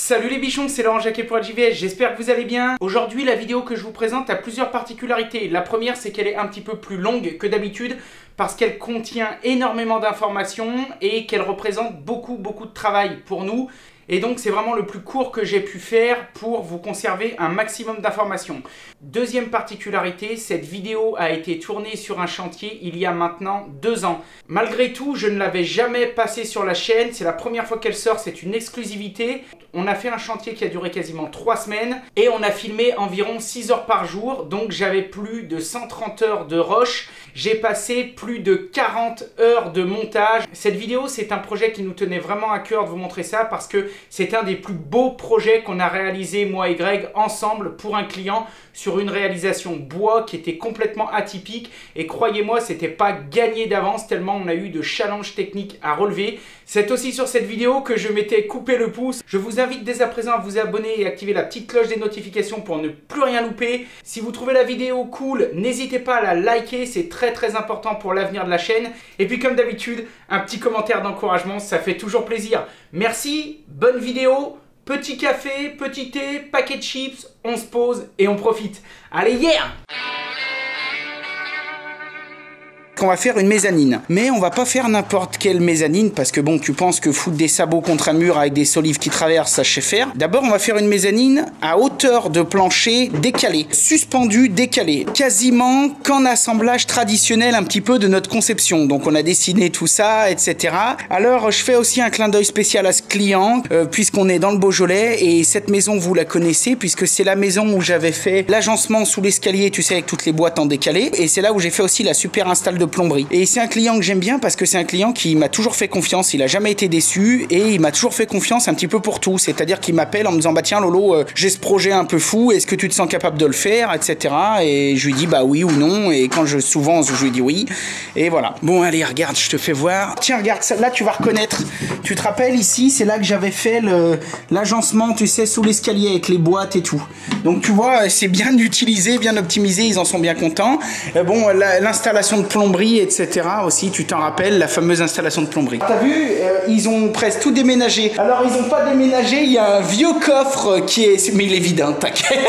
Salut les bichons, c'est Laurent Jacquet pour LJVS, j'espère que vous allez bien. Aujourd'hui, la vidéo que je vous présente a plusieurs particularités. La première, c'est qu'elle est un petit peu plus longue que d'habitude parce qu'elle contient énormément d'informations et qu'elle représente beaucoup de travail pour nous. Et donc c'est vraiment le plus court que j'ai pu faire pour vous conserver un maximum d'informations. Deuxième particularité, cette vidéo a été tournée sur un chantier il y a maintenant 2 ans. Malgré tout, je ne l'avais jamais passée sur la chaîne, c'est la première fois qu'elle sort, c'est une exclusivité. On a fait un chantier qui a duré quasiment 3 semaines et on a filmé environ 6 heures par jour, donc j'avais plus de 130 heures de rush. J'ai passé plus de 40 heures de montage. Cette vidéo, c'est un projet qui nous tenait vraiment à cœur de vous montrer ça parce que c'est un des plus beaux projets qu'on a réalisé, moi et Greg, ensemble pour un client sur une réalisation bois qui était complètement atypique. Et croyez-moi, c'était pas gagné d'avance tellement on a eu de challenges techniques à relever. C'est aussi sur cette vidéo que je m'étais coupé le pouce. Je vous invite dès à présent à vous abonner et activer la petite cloche des notifications pour ne plus rien louper. Si vous trouvez la vidéo cool, n'hésitez pas à la liker, c'est très important pour l'avenir de la chaîne. Et puis comme d'habitude, un petit commentaire d'encouragement, ça fait toujours plaisir. Merci, bonne vidéo, petit café, petit thé, paquet de chips, on se pose et on profite. Allez, yeah! On va faire une mezzanine, mais on va pas faire n'importe quelle mezzanine parce que bon, tu penses que foutre des sabots contre un mur avec des solives qui traversent, ça je sais faire. D'abord, on va faire une mezzanine à hauteur de plancher décalée, suspendue, décalée, quasiment qu'en assemblage traditionnel un petit peu de notre conception. Donc on a dessiné tout ça, etc. Alors je fais aussi un clin d'œil spécial à ce client puisqu'on est dans le Beaujolais et cette maison vous la connaissez puisque c'est la maison où j'avais fait l'agencement sous l'escalier, tu sais, avec toutes les boîtes en décalé, et c'est là où j'ai fait aussi la super install de plomberie. Et c'est un client que j'aime bien parce que c'est un client qui m'a toujours fait confiance, il a jamais été déçu et il m'a toujours fait confiance un petit peu pour tout, c'est-à-dire qu'il m'appelle en me disant bah tiens Lolo, j'ai ce projet un peu fou, est-ce que tu te sens capable de le faire, etc. Et je lui dis bah oui ou non, et quand souvent je lui dis oui, et voilà. Bon allez, regarde, je te fais voir, tiens regarde, là tu vas reconnaître, tu te rappelles ici, c'est là que j'avais fait l'agencement, tu sais, sous l'escalier avec les boîtes et tout. Donc tu vois, c'est bien utilisé, bien optimisé, ils en sont bien contents. Bon, l'installation de plomberie, etc. aussi, tu t'en rappelles, la fameuse installation de plomberie. T'as vu, ils ont presque tout déménagé. Alors, ils n'ont pas déménagé, il y a un vieux coffre qui est... Mais il est vide, hein, t'inquiète.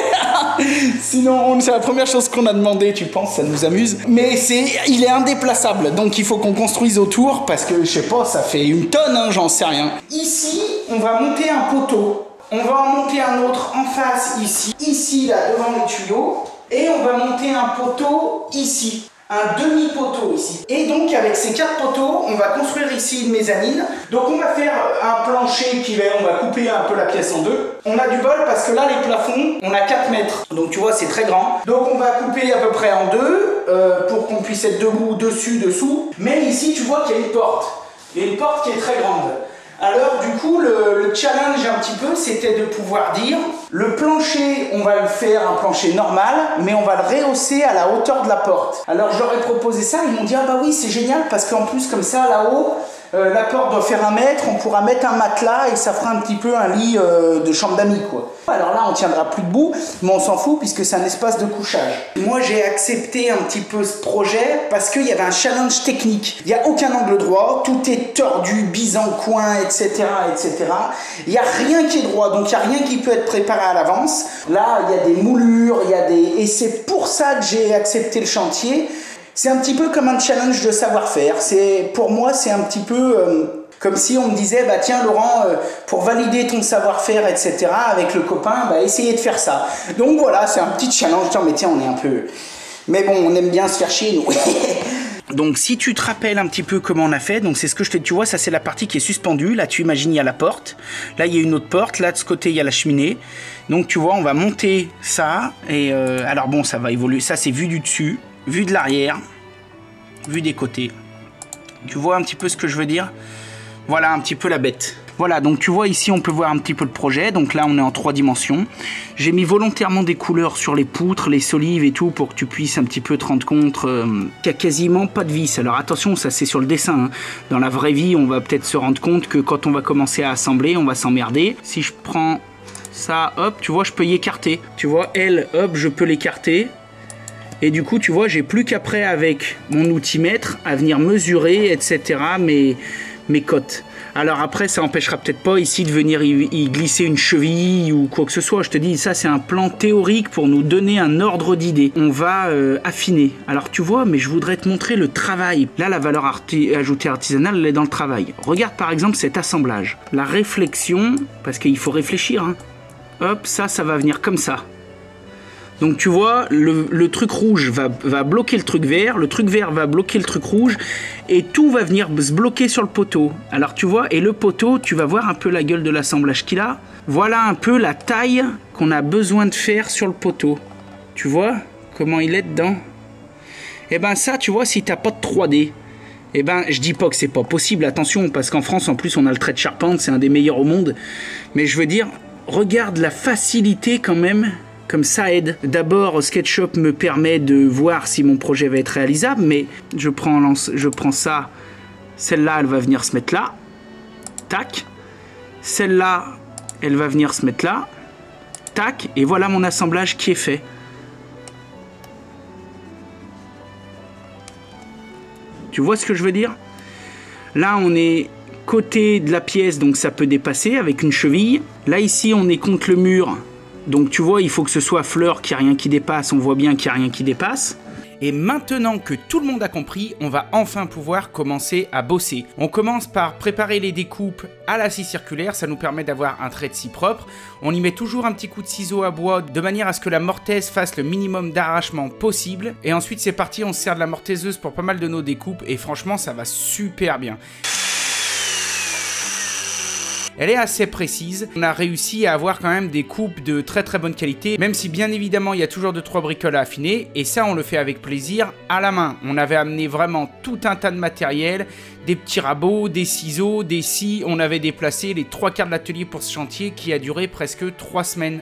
Sinon, c'est la première chose qu'on a demandé, tu penses, ça nous amuse. Mais il est indéplaçable, donc il faut qu'on construise autour, parce que, je sais pas, ça fait 1 tonne, hein, j'en sais rien. Ici, on va monter un poteau. On va en monter un autre en face, ici, là, devant les tuyaux. Et on va monter un poteau ici. Un demi-poteau ici. Et donc avec ces 4 poteaux, on va construire ici une mezzanine. Donc on va faire un plancher on va couper un peu la pièce en 2. On a du bol parce que là les plafonds, on a 4 mètres. Donc tu vois, c'est très grand. Donc on va couper à peu près en 2 pour qu'on puisse être debout, dessus, dessous. Mais ici tu vois qu'il y a une porte. Il y a une porte qui est très grande. Alors du coup le challenge un petit peu c'était de pouvoir dire le plancher, on va le faire un plancher normal mais on va le rehausser à la hauteur de la porte. Alors je leur ai proposé ça, ils m'ont dit ah bah oui c'est génial parce qu'en plus comme ça là-haut la porte doit faire 1 mètre, on pourra mettre un matelas et ça fera un petit peu un lit de chambre d'amis quoi. Alors là on tiendra plus debout mais on s'en fout puisque c'est un espace de couchage. Moi j'ai accepté un petit peu ce projet parce qu'il y avait un challenge technique. Il n'y a aucun angle droit, tout est tordu, bise en coin, etc. etc. Il n'y a rien qui est droit, donc il n'y a rien qui peut être préparé à l'avance. Là il y a des moulures, et c'est pour ça que j'ai accepté le chantier. C'est un petit peu comme un challenge de savoir-faire. Pour moi, c'est un petit peu comme si on me disait, bah tiens Laurent, pour valider ton savoir-faire, etc., avec le copain, bah essayez de faire ça. Donc voilà, c'est un petit challenge. Mais tiens, on est un peu... Mais bon, on aime bien se faire chier, nous. Donc si tu te rappelles un petit peu comment on a fait, donc c'est ce que tu vois, ça c'est la partie qui est suspendue. Là tu imagines il y a la porte, là il y a une autre porte, là de ce côté il y a la cheminée. Donc tu vois, on va monter ça, et alors bon, ça va évoluer. Ça c'est vu du dessus, vu de l'arrière, vu des côtés. Tu vois un petit peu ce que je veux dire? Voilà un petit peu la bête. Voilà, donc tu vois ici on peut voir un petit peu le projet. Donc là on est en 3 dimensions. J'ai mis volontairement des couleurs sur les poutres, les solives et tout pour que tu puisses un petit peu te rendre compte qu'il n'y a quasiment pas de vis. Alors attention, ça c'est sur le dessin, hein. Dans la vraie vie on va peut-être se rendre compte que quand on va commencer à assembler on va s'emmerder. Si je prends ça, hop, tu vois je peux y écarter. Tu vois, elle, hop, je peux l'écarter. Et du coup tu vois j'ai plus qu'après avec mon outimètre à venir mesurer, etc. mes cotes. Alors après, ça empêchera peut-être pas ici de venir y glisser une cheville ou quoi que ce soit. Je te dis, ça c'est un plan théorique pour nous donner un ordre d'idée. On va affiner. Alors tu vois, mais je voudrais te montrer le travail. Là, la valeur ajoutée artisanale, elle est dans le travail. Regarde par exemple cet assemblage. La réflexion, parce qu'il faut réfléchir. Hein. Hop, ça va venir comme ça. Donc tu vois, le truc rouge va bloquer le truc vert va bloquer le truc rouge, et tout va venir se bloquer sur le poteau. Alors tu vois, et le poteau, tu vas voir un peu la gueule de l'assemblage qu'il a. Voilà un peu la taille qu'on a besoin de faire sur le poteau. Tu vois comment il est dedans? Et ben ça, tu vois, si t'as pas de 3D, eh ben je dis pas que c'est pas possible, attention, parce qu'en France en plus on a le trait de charpente, c'est un des meilleurs au monde. Mais je veux dire, regarde la facilité quand même. Comme ça aide. D'abord, SketchUp me permet de voir si mon projet va être réalisable, mais je prends ça. Celle-là, elle va venir se mettre là. Tac. Celle-là, elle va venir se mettre là. Tac. Et voilà mon assemblage qui est fait. Tu vois ce que je veux dire? Là, on est côté de la pièce, donc ça peut dépasser avec une cheville. Là, ici, on est contre le mur. Donc tu vois, il faut que ce soit fleur, qu'il n'y a rien qui dépasse, on voit bien qu'il n'y a rien qui dépasse. Et maintenant que tout le monde a compris, on va enfin pouvoir commencer à bosser. On commence par préparer les découpes à la scie circulaire, ça nous permet d'avoir un trait de scie propre. On y met toujours un petit coup de ciseau à bois de manière à ce que la mortaise fasse le minimum d'arrachement possible. Et ensuite c'est parti, on se sert de la mortaiseuse pour pas mal de nos découpes et franchement ça va super bien. Elle est assez précise, on a réussi à avoir quand même des coupes de très très bonne qualité, même si bien évidemment il y a toujours 2-3 bricoles à affiner, et ça on le fait avec plaisir à la main. On avait amené vraiment tout un tas de matériel, des petits rabots, des ciseaux, des scies, on avait déplacé les 3/4 de l'atelier pour ce chantier qui a duré presque 3 semaines.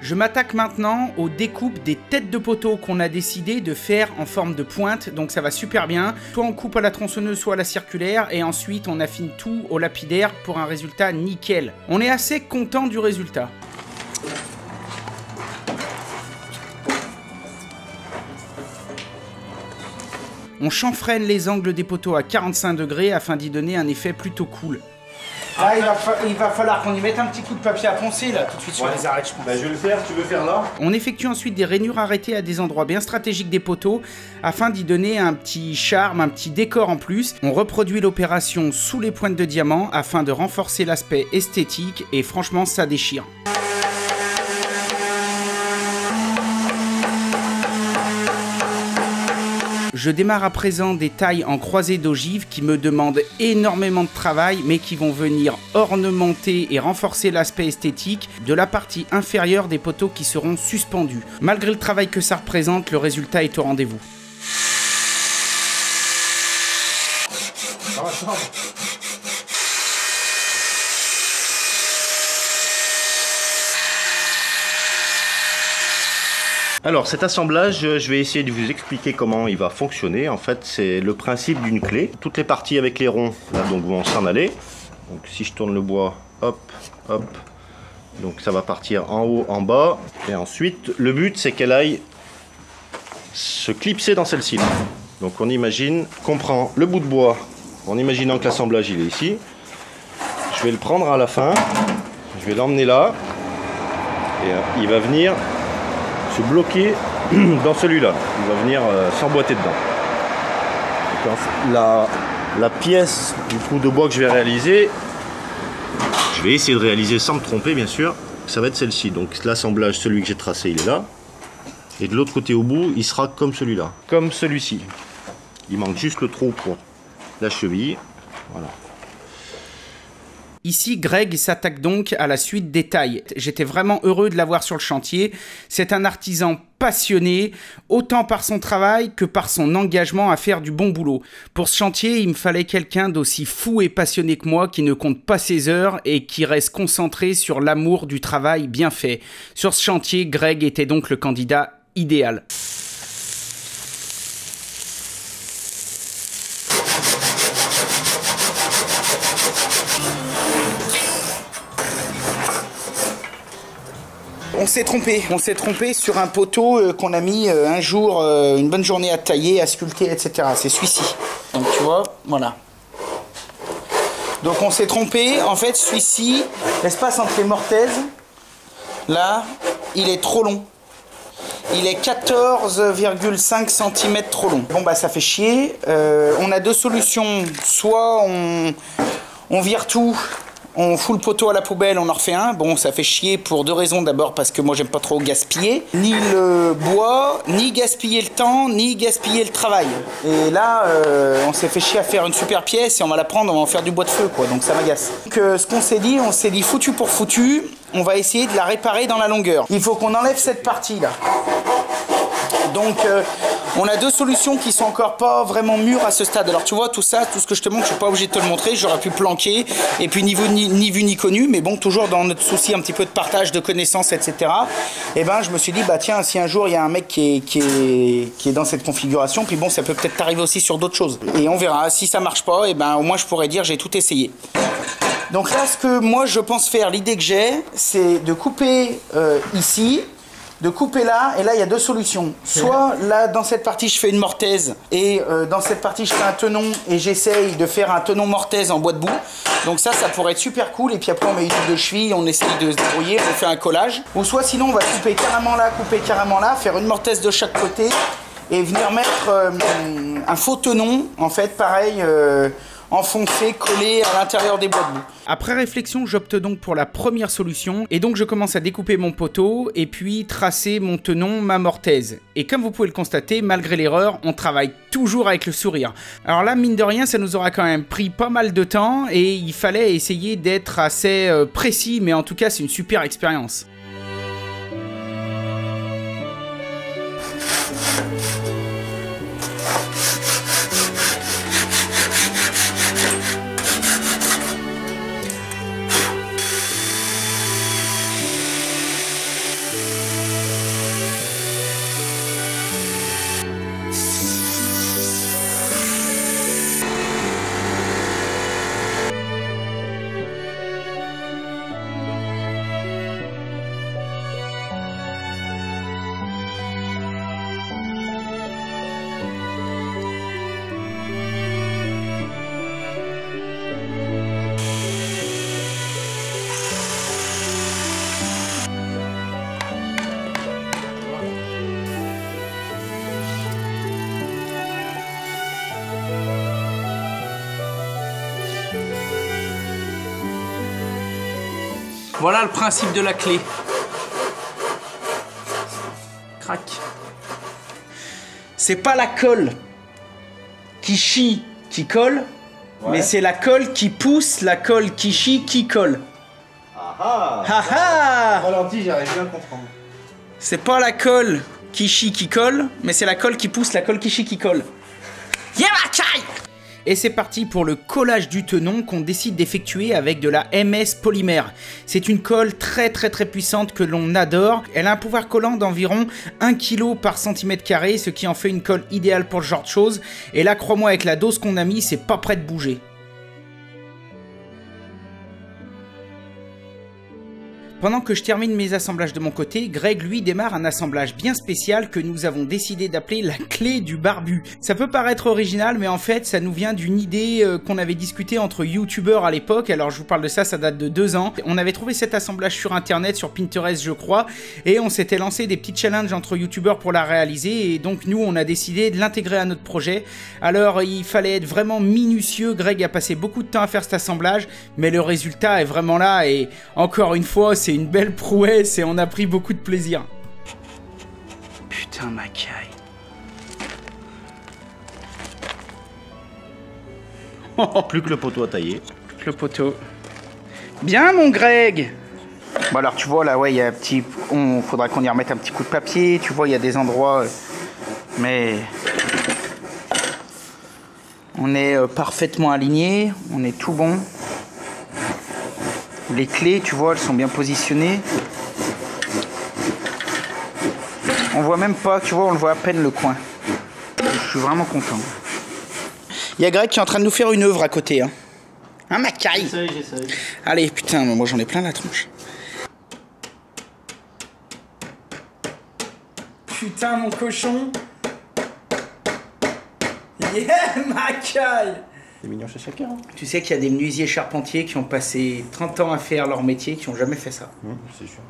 Je m'attaque maintenant aux découpes des têtes de poteaux qu'on a décidé de faire en forme de pointe, donc ça va super bien. Soit on coupe à la tronçonneuse, soit à la circulaire, et ensuite on affine tout au lapidaire pour un résultat nickel. On est assez content du résultat. On chanfreine les angles des poteaux à 45 degrés afin d'y donner un effet plutôt cool. Là, il va falloir qu'on y mette un petit coup de papier à poncer là, tout de suite sur les arêtes, je pense. Bah, je vais le faire, tu veux faire là? On effectue ensuite des rainures arrêtées à des endroits bien stratégiques des poteaux afin d'y donner un petit charme, un petit décor en plus. On reproduit l'opération sous les pointes de diamant afin de renforcer l'aspect esthétique et franchement ça déchire. Je démarre à présent des tailles en croisée d'ogive qui me demandent énormément de travail mais qui vont venir ornementer et renforcer l'aspect esthétique de la partie inférieure des poteaux qui seront suspendus. Malgré le travail que ça représente, le résultat est au rendez-vous. Alors cet assemblage, je vais essayer de vous expliquer comment il va fonctionner. En fait, c'est le principe d'une clé. Toutes les parties avec les ronds là, donc, vont s'en aller. Donc si je tourne le bois, hop, hop. Donc ça va partir en haut, en bas. Et ensuite, le but c'est qu'elle aille se clipser dans celle-ci. Donc on imagine qu'on prend le bout de bois, en imaginant que l'assemblage il est ici. Je vais le prendre à la fin, je vais l'emmener là. Et il va venir se bloquer dans celui-là. Il va venir s'emboîter dedans. La pièce du coup de bois que je vais réaliser, je vais essayer de réaliser sans me tromper bien sûr, ça va être celle-ci. Donc l'assemblage, celui que j'ai tracé, il est là. Et de l'autre côté au bout, il sera comme celui-là. Comme celui-ci. Il manque juste le trou pour la cheville. Voilà. Ici, Greg s'attaque donc à la suite des tailles. J'étais vraiment heureux de l'avoir sur le chantier. C'est un artisan passionné, autant par son travail que par son engagement à faire du bon boulot. Pour ce chantier, il me fallait quelqu'un d'aussi fou et passionné que moi, qui ne compte pas ses heures et qui reste concentré sur l'amour du travail bien fait. Sur ce chantier, Greg était donc le candidat idéal. On s'est trompé sur un poteau qu'on a mis un jour, une bonne journée à tailler, à sculpter, etc. C'est celui-ci. Donc tu vois, voilà. Donc on s'est trompé, en fait celui-ci, l'espace entre les mortaises, là, il est trop long. Il est 14,5 cm trop long. Bon bah ça fait chier. On a deux solutions. Soit on vire tout, on fout le poteau à la poubelle, on en refait un. Bon, ça fait chier pour deux raisons. D'abord parce que moi j'aime pas trop gaspiller. Ni le bois, ni gaspiller le temps, ni gaspiller le travail. Et là, on s'est fait chier à faire une super pièce et on va la prendre, on va en faire du bois de feu quoi. Donc ça m'agace. Donc ce qu'on s'est dit, foutu pour foutu. On va essayer de la réparer dans la longueur. Il faut qu'on enlève cette partie là. Donc on a deux solutions qui sont encore pas vraiment mûres à ce stade. Alors tu vois tout ça, tout ce que je te montre, je suis pas obligé de te le montrer, j'aurais pu planquer et puis ni vu ni connu, mais bon toujours dans notre souci un petit peu de partage de connaissances, etc. Et ben je me suis dit bah tiens si un jour il y a un mec qui est dans cette configuration, puis bon ça peut peut-être t'arriver aussi sur d'autres choses. Et on verra, si ça marche pas, et ben au moins je pourrais dire j'ai tout essayé. Donc là, ce que moi je pense faire, l'idée que j'ai, c'est de couper ici, de couper là, et là il y a deux solutions. Soit là, dans cette partie, je fais une mortaise, et dans cette partie, je fais un tenon, et j'essaye de faire un tenon mortaise en bois de boue. Donc ça pourrait être super cool, et puis après on met une huile de cheville, on essaye de se débrouiller, on fait un collage. Ou soit sinon on va couper carrément là, faire une mortaise de chaque côté, et venir mettre un faux tenon, en fait, pareil... enfoncé, collé à l'intérieur des bois de boue. Après réflexion, j'opte donc pour la première solution et donc je commence à découper mon poteau et puis tracer mon tenon, ma mortaise. Et comme vous pouvez le constater, malgré l'erreur, on travaille toujours avec le sourire. Alors là, mine de rien, ça nous aura quand même pris pas mal de temps et il fallait essayer d'être assez précis, mais en tout cas, c'est une super expérience. Voilà le principe de la clé. Crac. C'est pas la colle qui chie qui colle, ouais. Mais c'est la colle qui pousse, la colle qui chie qui colle. Ah ah. Ralenti, j'arrive bien à comprendre. C'est pas la colle qui chie qui colle, mais c'est la colle qui pousse, la colle qui chie qui colle. Yamakai! Et c'est parti pour le collage du tenon qu'on décide d'effectuer avec de la MS Polymère. C'est une colle très puissante que l'on adore. Elle a un pouvoir collant d'environ 1 kg par cm², ce qui en fait une colle idéale pour ce genre de choses. Et là, crois-moi, avec la dose qu'on a mis, c'est pas prêt de bouger. Pendant que je termine mes assemblages de mon côté, Greg lui démarre un assemblage bien spécial que nous avons décidé d'appeler la clé du barbu. Ça peut paraître original, mais en fait ça nous vient d'une idée qu'on avait discutée entre youtubeurs à l'époque. Alors je vous parle de ça, ça date de 2 ans. On avait trouvé cet assemblage sur internet, sur Pinterest je crois, et on s'était lancé des petits challenges entre youtubeurs pour la réaliser, et donc nous on a décidé de l'intégrer à notre projet. Alors il fallait être vraiment minutieux, Greg a passé beaucoup de temps à faire cet assemblage, mais le résultat est vraiment là, et encore une fois c'est une belle prouesse et on a pris beaucoup de plaisir. Putain, Makai. Plus que le poteau à tailler. Plus que le poteau. Bien, mon Greg. Bon, alors, tu vois, là, ouais, il y a un petit... faudra qu'on y remette un petit coup de papier. Tu vois, il y a des endroits... mais... on est parfaitement aligné. On est tout bon. Les clés, tu vois, elles sont bien positionnées. On voit même pas, tu vois, on le voit à peine le coin. Je suis vraiment content. Il y a Greg qui est en train de nous faire une œuvre à côté. Hein, Makai. J'essaye. Allez, putain, moi j'en ai plein la tronche. putain, mon cochon. Yeah, ma caille. C'est mignon chez chacun. Hein. Tu sais qu'il y a des menuisiers charpentiers qui ont passé 30 ans à faire leur métier, qui n'ont jamais fait ça. C'est sûr.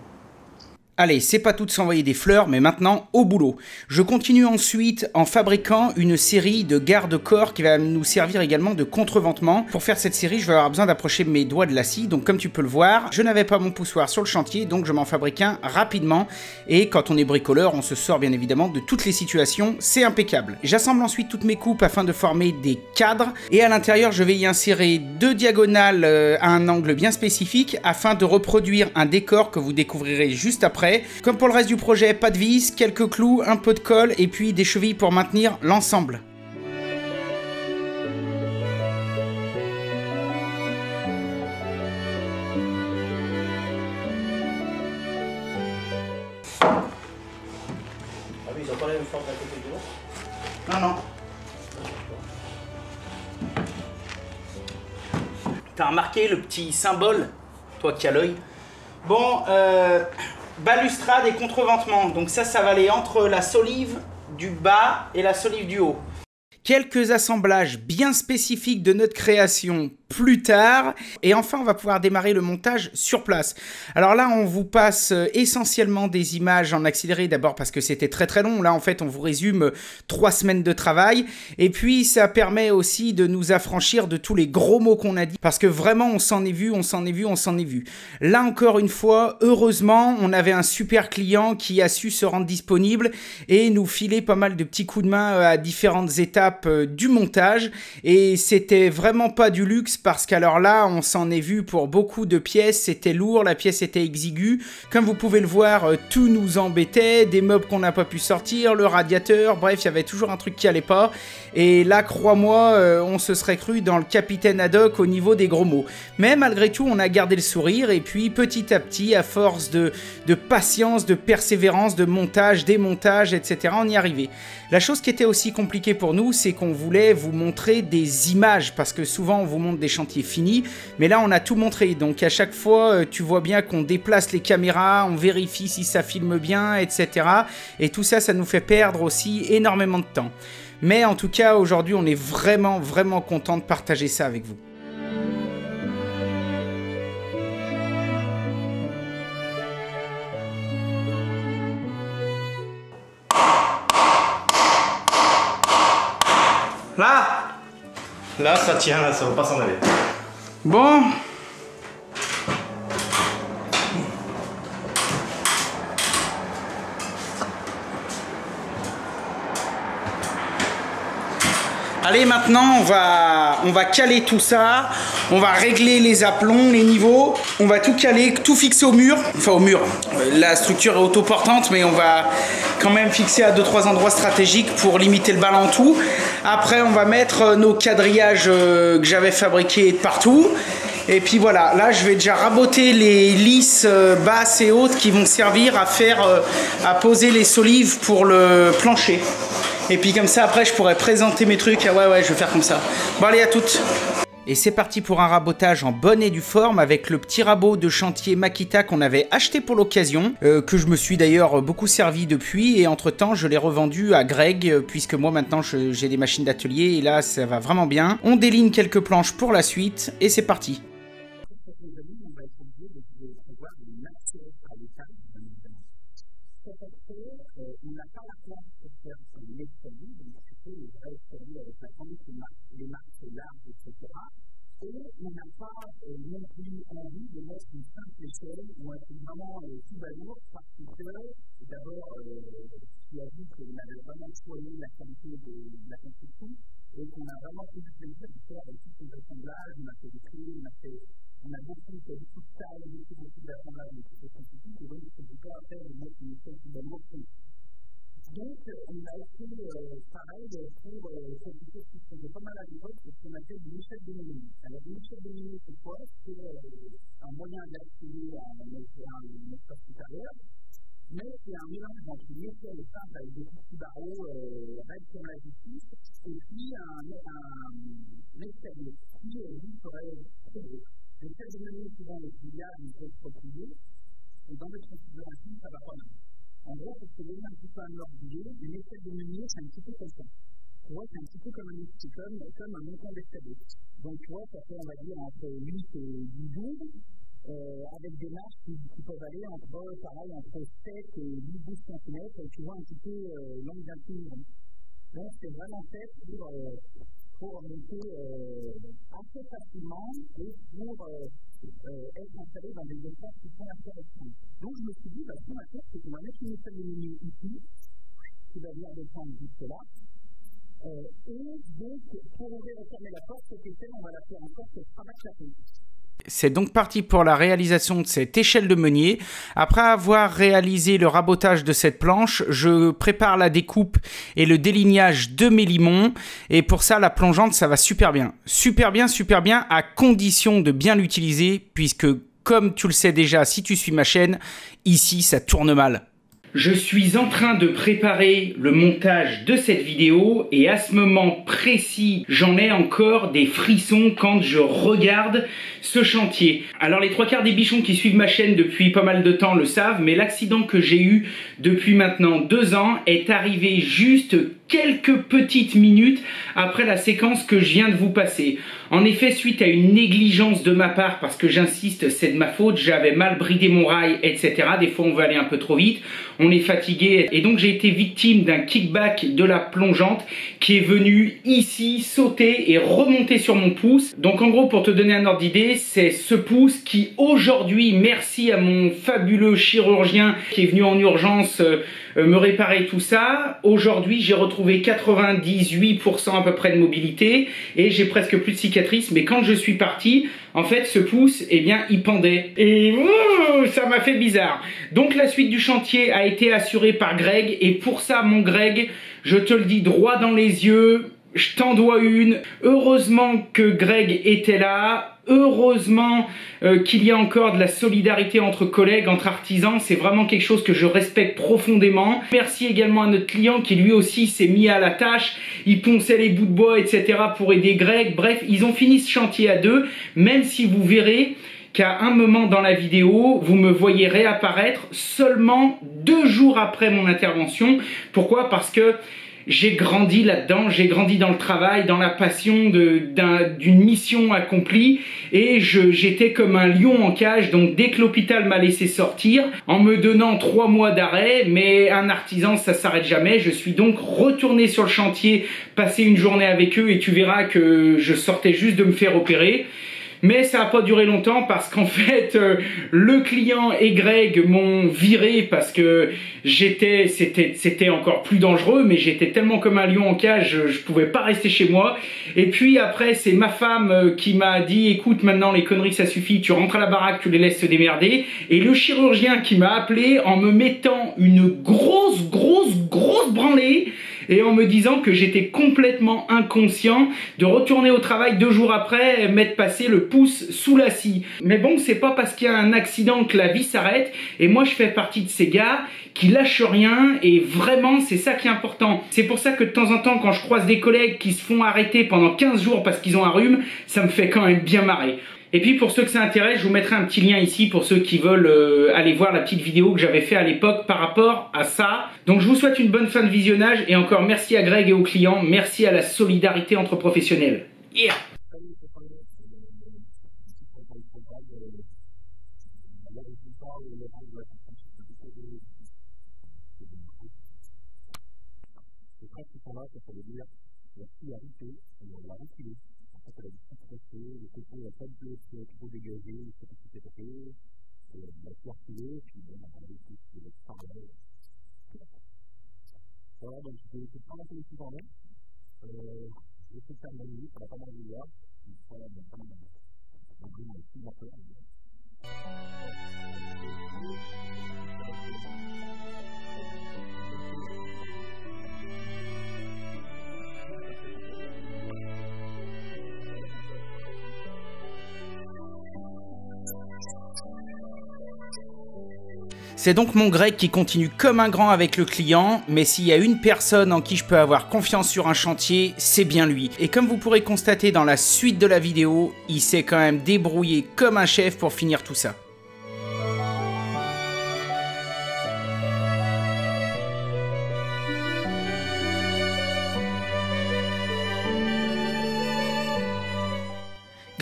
Allez, c'est pas tout de s'envoyer des fleurs, mais maintenant, au boulot. Je continue ensuite en fabriquant une série de garde-corps qui va nous servir également de contreventement. Pour faire cette série, je vais avoir besoin d'approcher mes doigts de la scie, donc comme tu peux le voir, je n'avais pas mon poussoir sur le chantier, donc je m'en fabrique un rapidement. Et quand on est bricoleur, on se sort bien évidemment de toutes les situations, c'est impeccable. J'assemble ensuite toutes mes coupes afin de former des cadres, et à l'intérieur, je vais y insérer 2 diagonales à un angle bien spécifique, afin de reproduire un décor que vous découvrirez juste après. Comme pour le reste du projet, pas de vis, quelques clous, un peu de colle et puis des chevilles pour maintenir l'ensemble. Ah oui, ils ont pas la même forme d'un côté que de l'autre. Non, non. T'as remarqué le petit symbole, toi qui as l'œil? Bon, balustrade et contreventement. Donc ça va aller entre la solive du bas et la solive du haut. Quelques assemblages bien spécifiques de notre création plus tard. Et enfin, on va pouvoir démarrer le montage sur place. Alors là, on vous passe essentiellement des images en accéléré. D'abord parce que c'était très très long. Là, en fait, on vous résume 3 semaines de travail. Et puis, ça permet aussi de nous affranchir de tous les gros mots qu'on a dit. Parce que vraiment, on s'en est vu, on s'en est vu, on s'en est vu. Là, encore une fois, heureusement, on avait un super client qui a su se rendre disponible et nous filer pas mal de petits coups de main à différentes étapes du montage. Et c'était vraiment pas du luxe parce qu'alors là, on s'en est vu pour beaucoup de pièces, c'était lourd, la pièce était exiguë. Comme vous pouvez le voir, tout nous embêtait, des meubles qu'on n'a pas pu sortir, le radiateur, bref, il y avait toujours un truc qui allait pas. Et là, crois-moi, on se serait cru dans le capitaine Haddock au niveau des gros mots. Mais malgré tout, on a gardé le sourire et puis petit à petit, à force de patience, de persévérance, de montage, démontage, etc., on y arrivait. La chose qui était aussi compliquée pour nous, c'est qu'on voulait vous montrer des images parce que souvent on vous montre des chantiers finis, mais là on a tout montré, donc à chaque fois tu vois bien qu'on déplace les caméras, on vérifie si ça filme bien, etc. Et tout ça, ça nous fait perdre aussi énormément de temps. Mais en tout cas, aujourd'hui, on est vraiment, vraiment content de partager ça avec vous. Là, ça tient, là, ça va pas s'en aller. Bon. Allez, maintenant, on va caler tout ça. On va régler les aplombs, les niveaux. On va tout caler, tout fixer au mur. Enfin, au mur. La structure est autoportante, mais on va quand même fixer à 2-3 endroits stratégiques pour limiter le ballon en tout. Après, on va mettre nos quadrillages que j'avais fabriqués partout. Et puis voilà, là je vais déjà raboter les lisses basses et hautes qui vont servir à poser les solives pour le plancher. Et puis comme ça après je pourrais présenter mes trucs. Ah ouais, je vais faire comme ça. Bon allez, à toutes. Et c'est parti pour un rabotage en bonne et due forme avec le petit rabot de chantier Makita qu'on avait acheté pour l'occasion, que je me suis d'ailleurs beaucoup servi depuis, et entre temps je l'ai revendu à Greg, puisque moi maintenant j'ai des machines d'atelier et là ça va vraiment bien. On déligne quelques planches pour la suite et c'est parti. Et on n'a pas non plus envie de mettre une simple échelle ou un truc vraiment tout balourd parce que d'abord, tu as vu qu'on avait vraiment choisi la qualité de la construction et qu'on a vraiment fait du plaisir de faire tout ces assemblages. On a fait des clés, on a beaucoup de taille, beaucoup d'assemblages de toutes les constructions, et donc c'est du cas à faire de mettre une échelle tout balourd. Donc, on a fait pareil pour quelque chose qui se faisait pas mal à l'époque, c'est ce qu'on appelle une échelle de Ménil. Alors, une échelle de Ménil, c'est quoi? C'est un moyen d'accéder à un espace supérieur, mais c'est un mélange entre une échelle simple avec des petits barreaux raides comme la justice, et puis un escalier qui, lui, serait très gros. L'échelle de Ménil, souvent, les filiales, ils peuvent se retrouver, et dans notre configuration, ça va pas mal. En gros, pour te donner un petit peu un ordre d'idée, une échelle de meunier, c'est un petit peu comme ça. Tu vois, c'est un petit peu comme un montant d'escalier. Donc, tu vois, ça fait, on va dire, entre 8 et 10 jours, avec des marches qui peuvent aller entre 7 et 12 cm, tu vois, un petit peu longue d'un peu. Donc, c'est vraiment fait pour monter assez facilement et pour être installé dans des espaces qui sont assez restreints. Donc, je me suis dit, ce qu'on va faire, c'est qu'on va mettre une échelle de meunier ici, qui va venir descendre jusque là. Et donc, pour ouvrir et fermer la porte, cette échelle, on va la faire en sorte qu'elle traverse la porte. C'est donc parti pour la réalisation de cette échelle de meunier. Après avoir réalisé le rabotage de cette planche, je prépare la découpe et le délignage de mes limons. Et pour ça, la plongeante, ça va super bien. Super bien, à condition de bien l'utiliser, puisque comme tu le sais déjà, si tu suis ma chaîne, ici, ça tourne mal. Je suis en train de préparer le montage de cette vidéo et à ce moment précis, j'en ai encore des frissons quand je regarde ce chantier. Alors les 3/4 des bichons qui suivent ma chaîne depuis pas mal de temps le savent, mais l'accident que j'ai eu depuis maintenant 2 ans est arrivé juste quelques petites minutes après la séquence que je viens de vous passer. En effet, suite à une négligence de ma part, parce que j'insiste, c'est de ma faute, j'avais mal bridé mon rail, etc. Des fois, on veut aller un peu trop vite, on est fatigué, et donc j'ai été victime d'un kickback de la plongeante qui est venue ici sauter et remonter sur mon pouce. Donc en gros, pour te donner un ordre d'idée, c'est ce pouce qui aujourd'hui, merci à mon fabuleux chirurgien qui est venu en urgence me réparer tout ça. Aujourd'hui, j'ai retrouvé 98% à peu près de mobilité et j'ai presque plus de cicatrices. Mais quand je suis parti, en fait, ce pouce, eh bien, il pendait. Et ça m'a fait bizarre. Donc, la suite du chantier a été assurée par Greg. Et pour ça, mon Greg, je te le dis droit dans les yeux, je t'en dois une. Heureusement que Greg était là. Heureusement qu'il y a encore de la solidarité entre collègues, entre artisans. C'est vraiment quelque chose que je respecte profondément. Merci également à notre client qui lui aussi s'est mis à la tâche. Il ponçait les bouts de bois, etc. pour aider Greg. Bref, ils ont fini ce chantier à 2, même si vous verrez qu'à un moment dans la vidéo, vous me voyez réapparaître seulement 2 jours après mon intervention. Pourquoi? Parce que j'ai grandi là-dedans, j'ai grandi dans le travail, dans la passion d'une mission accomplie et j'étais comme un lion en cage. Donc dès que l'hôpital m'a laissé sortir, en me donnant 3 mois d'arrêt, mais un artisan ça s'arrête jamais, je suis donc retourné sur le chantier, passer une journée avec eux et tu verras que je sortais juste de me faire opérer. Mais ça n'a pas duré longtemps parce qu'en fait, le client et Greg m'ont viré parce que c'était encore plus dangereux, mais j'étais tellement comme un lion en cage, je pouvais pas rester chez moi. Et puis après, c'est ma femme qui m'a dit, écoute, maintenant les conneries ça suffit, tu rentres à la baraque, tu les laisses se démerder. Et le chirurgien qui m'a appelé en me mettant une grosse branlée et en me disant que j'étais complètement inconscient de retourner au travail 2 jours après, m'être passé le pouce sous la scie. Mais bon, c'est pas parce qu'il y a un accident que la vie s'arrête, et moi je fais partie de ces gars qui lâchent rien, et vraiment c'est ça qui est important. C'est pour ça que de temps en temps, quand je croise des collègues qui se font arrêter pendant 15 jours parce qu'ils ont un rhume, ça me fait quand même bien marrer. Et puis pour ceux que ça intéresse, je vous mettrai un petit lien ici pour ceux qui veulent aller voir la petite vidéo que j'avais fait à l'époque par rapport à ça. Donc je vous souhaite une bonne fin de visionnage et encore merci à Greg et aux clients, merci à la solidarité entre professionnels. Yeah. Le côté n'a pas de trop dégagé, il faut tout séparer, la circuler, puis bon, on va aller plus de parler. Voilà, donc je vais pas monter les petits en main. Je vais faire ma nuit, ça va pas mal de là. Voilà, donc pas mal de là. Donc je vais aussi monter. C'est donc mon Greg qui continue comme un grand avec le client, mais s'il y a une personne en qui je peux avoir confiance sur un chantier, c'est bien lui. Et comme vous pourrez constater dans la suite de la vidéo, il s'est quand même débrouillé comme un chef pour finir tout ça.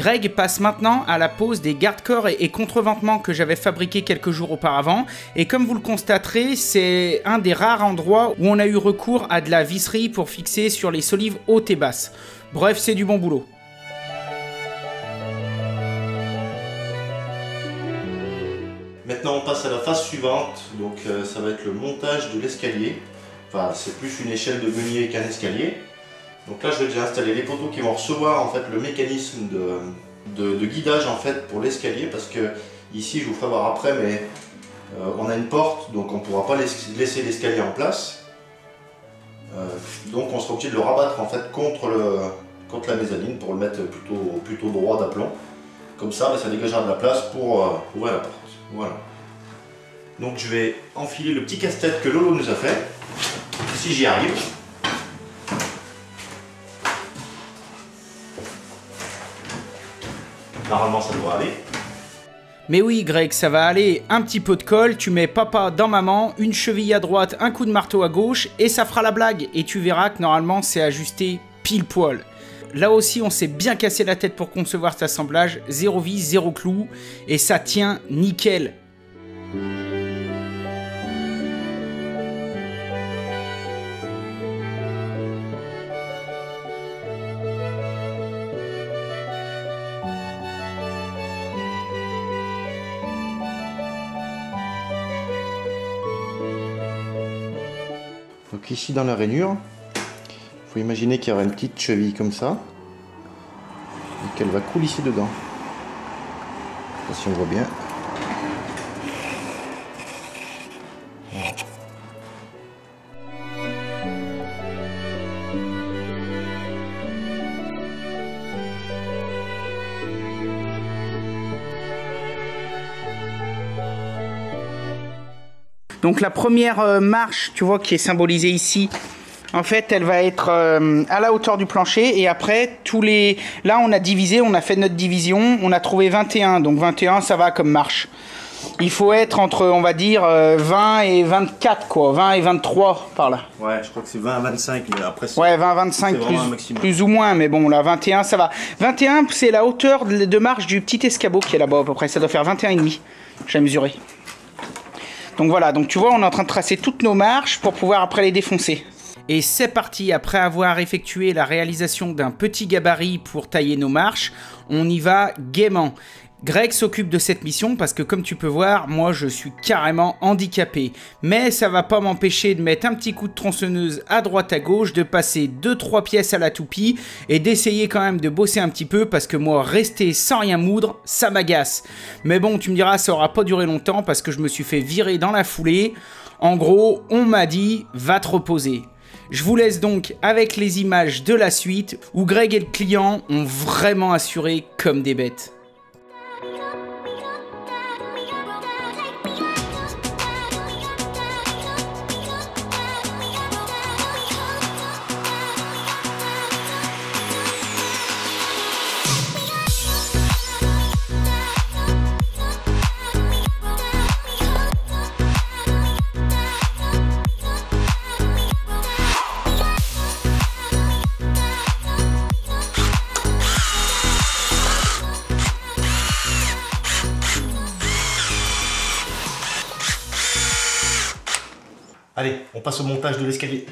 Greg passe maintenant à la pose des garde-corps et contreventements que j'avais fabriqués quelques jours auparavant. Et comme vous le constaterez, c'est un des rares endroits où on a eu recours à de la visserie pour fixer sur les solives hautes et basses. Bref, c'est du bon boulot. Maintenant on passe à la phase suivante, donc ça va être le montage de l'escalier. Enfin c'est plus une échelle de meunier qu'un escalier. Donc là je vais déjà installer les poteaux qui vont recevoir en fait le mécanisme de guidage en fait pour l'escalier, parce que ici je vous ferai voir après, mais on a une porte donc on ne pourra pas laisser l'escalier en place. Donc on sera obligé de le rabattre en fait contre la mezzanine pour le mettre plutôt droit d'aplomb. Comme ça, ça dégagera de la place pour ouvrir la porte. Voilà. Donc je vais enfiler le petit casse-tête que Lolo nous a fait, si j'y arrive. Normalement ça devrait aller. Mais oui Greg, ça va aller, un petit peu de colle, tu mets papa dans maman, une cheville à droite, un coup de marteau à gauche, et ça fera la blague. Et tu verras que normalement c'est ajusté pile poil. Là aussi on s'est bien cassé la tête pour concevoir cet assemblage, 0 vis, 0 clou, et ça tient nickel. Donc ici dans la rainure, il faut imaginer qu'il y aura une petite cheville comme ça et qu'elle va coulisser dedans. Je sais pas si on voit bien. Voilà. Donc la première marche, tu vois, qui est symbolisée ici, en fait, elle va être à la hauteur du plancher. Et après, là, on a divisé, on a fait notre division. On a trouvé 21. Donc 21, ça va comme marche. Il faut être entre, on va dire, 20 et 24, quoi. 20 et 23, par là. Ouais, je crois que c'est 20 à 25, mais après... Ouais, 20 à 25, plus ou moins. Mais bon, là, 21, ça va. 21, c'est la hauteur de marche du petit escabeau qui est là-bas, à peu près. Ça doit faire 21,5. J'ai mesuré. Donc voilà, donc tu vois, on est en train de tracer toutes nos marches pour pouvoir après les défoncer. Et c'est parti, après avoir effectué la réalisation d'un petit gabarit pour tailler nos marches, on y va gaiement. Greg s'occupe de cette mission parce que comme tu peux voir, moi je suis carrément handicapé. Mais ça va pas m'empêcher de mettre un petit coup de tronçonneuse à droite à gauche, de passer 2-3 pièces à la toupie et d'essayer quand même de bosser un petit peu parce que moi rester sans rien moudre, ça m'agace. Mais bon, tu me diras, ça aura pas duré longtemps parce que je me suis fait virer dans la foulée. En gros, on m'a dit, va te reposer. Je vous laisse donc avec les images de la suite où Greg et le client ont vraiment assuré comme des bêtes. Allez, on passe au montage de l'escalier.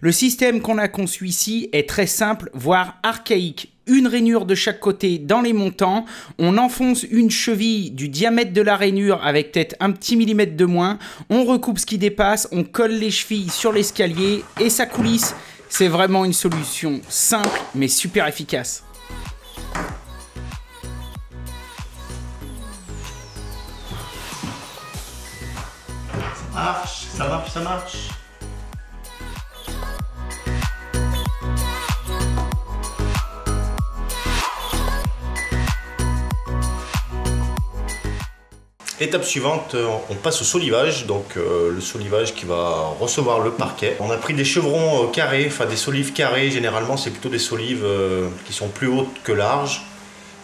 Le système qu'on a conçu ici est très simple, voire archaïque. Une rainure de chaque côté dans les montants, on enfonce une cheville du diamètre de la rainure avec peut-être un petit millimètre de moins, on recoupe ce qui dépasse, on colle les chevilles sur l'escalier et ça coulisse. C'est vraiment une solution simple mais super efficace. Ça marche, ça marche, ça marche. Étape suivante, on passe au solivage, donc le solivage qui va recevoir le parquet. On a pris des chevrons carrés, enfin des solives carrées, généralement c'est plutôt des solives qui sont plus hautes que larges.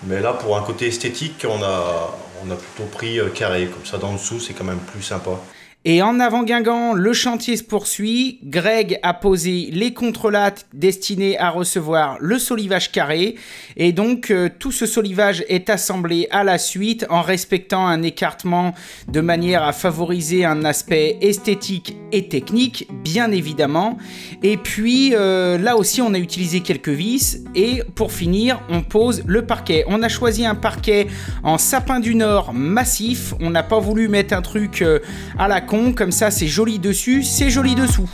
Mais là pour un côté esthétique, on a plutôt pris carré, comme ça d'en dessous c'est quand même plus sympa. Et en avant Guingamp, le chantier se poursuit. Greg a posé les contrelates destinés à recevoir le solivage carré. Et donc, tout ce solivage est assemblé à la suite en respectant un écartement de manière à favoriser un aspect esthétique et technique, bien évidemment. Et puis, là aussi, on a utilisé quelques vis. Et pour finir, on pose le parquet. On a choisi un parquet en sapin du Nord massif. On n'a pas voulu mettre un truc à la con, comme ça c'est joli dessus, c'est joli dessous.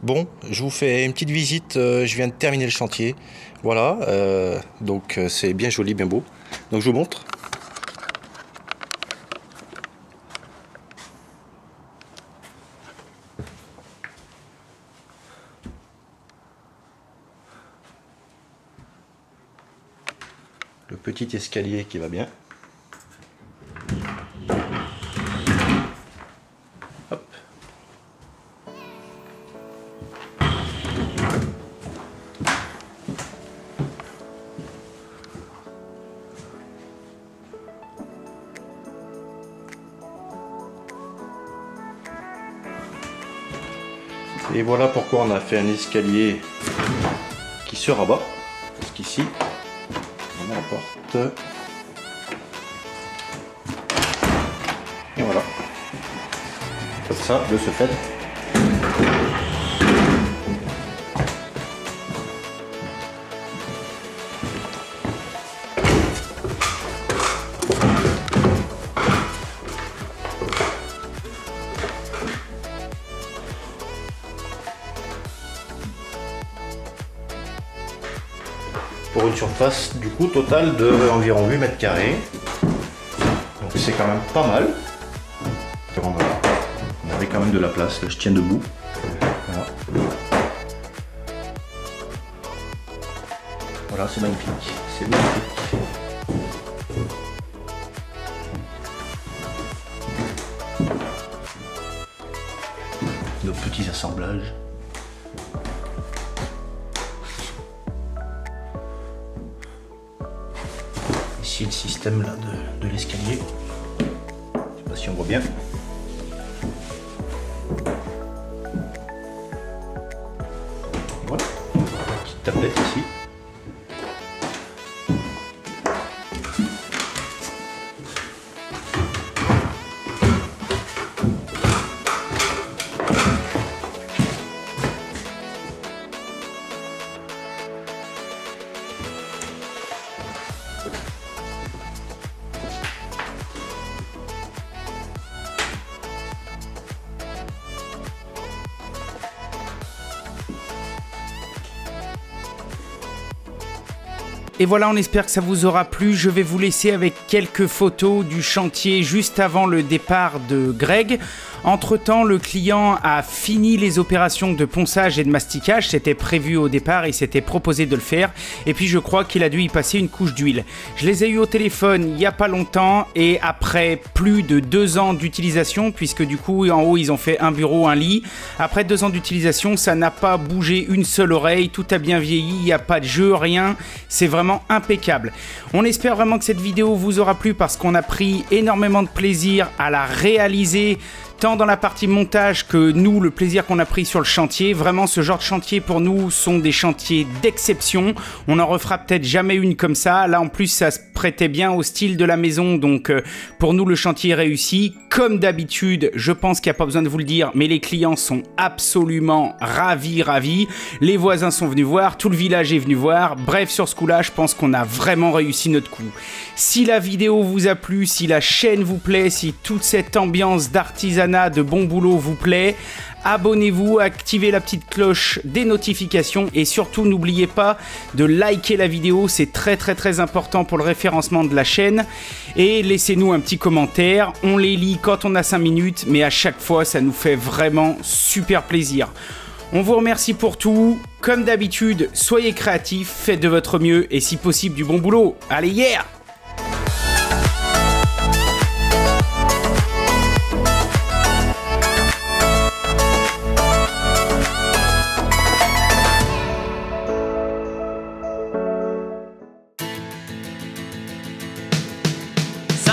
Bon, je vous fais une petite visite, je viens de terminer le chantier, voilà, donc c'est bien joli, bien beau, donc je vous montre. Le petit escalier qui va bien. Hop. Et voilà pourquoi on a fait un escalier qui se rabat, parce qu'ici on a la porte, et voilà, comme ça, de ce fait. Pour une surface du coup totale de environ 8 mètres carrés. Donc c'est quand même pas mal. On avait quand même de la place, là je tiens debout. Voilà, voilà, c'est magnifique. C'est magnifique. Nos petits assemblages. Ici le système là de l'escalier. Je sais pas si on voit bien. Voilà, petite tablette ici. Et voilà, on espère que ça vous aura plu. Je vais vous laisser avec quelques photos du chantier juste avant le départ de Greg. Entre-temps, le client a fini les opérations de ponçage et de masticage. C'était prévu au départ, il s'était proposé de le faire. Et puis je crois qu'il a dû y passer une couche d'huile. Je les ai eu au téléphone il n'y a pas longtemps et après plus de 2 ans d'utilisation, puisque du coup en haut ils ont fait un bureau, un lit. Après 2 ans d'utilisation, ça n'a pas bougé une seule oreille, tout a bien vieilli, il n'y a pas de jeu, rien. C'est vraiment impeccable. On espère vraiment que cette vidéo vous aura plu parce qu'on a pris énormément de plaisir à la réaliser, tant dans la partie montage que nous, le plaisir qu'on a pris sur le chantier. Vraiment, ce genre de chantier pour nous sont des chantiers d'exception. On n'en refera peut-être jamais une comme ça. Là, en plus, ça se prêtait bien au style de la maison. Donc, pour nous, le chantier est réussi. Comme d'habitude, je pense qu'il n'y a pas besoin de vous le dire, mais les clients sont absolument ravis. Les voisins sont venus voir, tout le village est venu voir. Bref, sur ce coup-là, je pense qu'on a vraiment réussi notre coup. Si la vidéo vous a plu, si la chaîne vous plaît, si toute cette ambiance d'artisanat, de bon boulot vous plaît, abonnez-vous, activez la petite cloche des notifications et surtout n'oubliez pas de liker la vidéo, c'est très important pour le référencement de la chaîne. Et laissez-nous un petit commentaire, on les lit quand on a 5 minutes, mais à chaque fois ça nous fait vraiment super plaisir. On vous remercie pour tout, comme d'habitude, soyez créatifs, faites de votre mieux et si possible du bon boulot. Allez, yeah!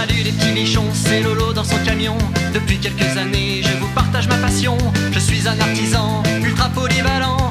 Salut les petits bichons, c'est Lolo dans son camion. Depuis quelques années, je vous partage ma passion. Je suis un artisan ultra polyvalent.